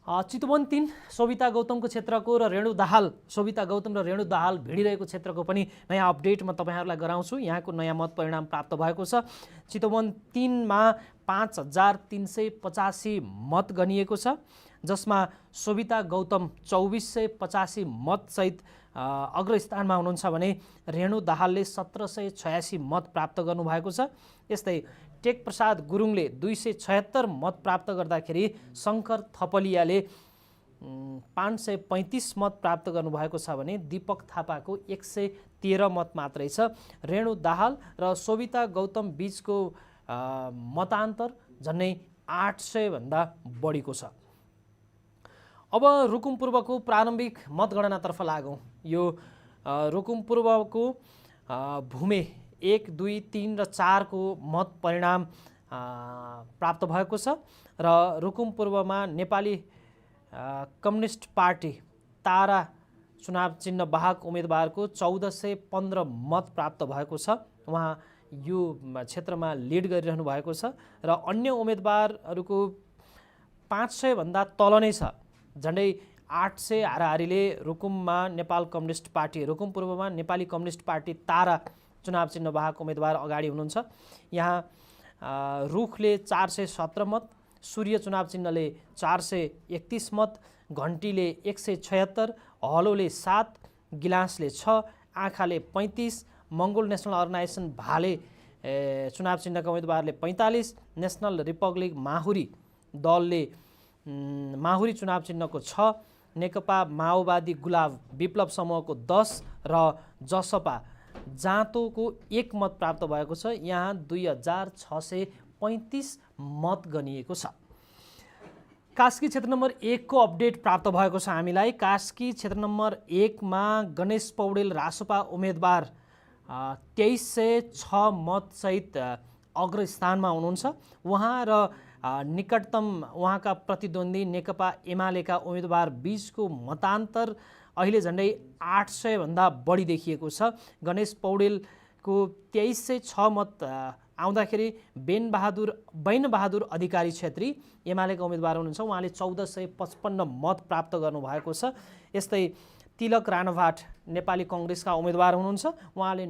चितवन 3 सोभिता गौतमको क्षेत्रको र रेणु दाहाल सोभिता गौतम र रेणु दाहाल भिडिरहेको क्षेत्रको पनि नयाँ अपडेट म तपाईहरुलाई गराउँछु। यहाँको नयाँ मत परिणाम प्राप्त भएको छ। चितवन 3 मा 5385 मत गनिएको छ, जसमा सोभिता गौतम 2485 मत सहित अग्रस्थानमा हुनुहुन्छ भने रेणु दाहालले 1786 मत प्राप्त गर्नुभएको छ। यस्तै टेक प्रसाद गुरुङले 276 मत प्राप्त गर्दाखेरि शङ्कर थपलियाले 535 मत प्राप्त गर्नुभएको छ भने दीपक थापाको 113 मत मात्रै छ। रेणु दाहाल र सोभिता गौतम बीचको मतान्तर झन्डै 800 भन्दा बढीको छ। अब रुकुम पूर्वको प्रारम्भिक मतगणनातर्फ लागौँ। यो रुकुम पूर्वको भूमे 1, 2, 3 र 4 को मत परिणाम प्राप्त भएको छ र रुकुम पूर्वमा नेपाली कम्युनिस्ट पार्टी तारा चुनाव चिन्ह वाहक उम्मेदवारको 1415 मत प्राप्त भएको छ। उहाँ यो क्षेत्रमा लिड गरिरहनु भएको छ र अन्य उम्मेदवारहरूको 500 भन्दा तल नै छ। झन्डै 800 हाराहारीले रुकुममा नेपाल कम्युनिस्ट पार्टी रुकुम पूर्वमा नेपाली कम्युनिस्ट पार्टी तारा चुनाव चिन्ह वाहक उम्मेदवार अगाडि हुनुहुन्छ। यहाँ रुखले 417 मत, सूर्य चुनाव चिन्हले 431 मत, घन्टीले 176, हलोले 7, गिलासले 6, आँखाले 35, मङ्गोल नेसनल अर्गनाइजेसन भाले चुनाव चिन्हका उम्मेदवारले 45, नेसनल रिपब्लिक माहुरी दलले माहुरी चुनाव चिन्हको 6, नेकपा माओवादी गुलाब विप्लव समूहको 10 र जसपा जाँतोको 1 मत प्राप्त भएको छ। यहाँ 2635 मत गनिएको छ। कास्की क्षेत्र नम्बर 1 को अपडेट प्राप्त भएको छ हामीलाई। कास्की क्षेत्र नम्बर 1 मा गणेश पौडेल रासोपा उम्मेदवार 2306 मत सहित अग्रस्थानमा हुनुहुन्छ। उहाँ र निकटतम उहाँका प्रतिद्वन्दी नेकपा एमालेका उम्मेदवार बीचको मतान्तर अहिले झन्डै 800 भन्दा बढी देखिएको छ। गणेश पौडेलको 2306 मत आउँदाखेरि बैनबहादुर अधिकारी छेत्री एमालेका उम्मेदवार हुनुहुन्छ। उहाँले 1455 मत प्राप्त गर्नुभएको छ। यस्तै तिलक राणाभाट नेपाली कङ्ग्रेसका उम्मेदवार हुनुहुन्छ। उहाँले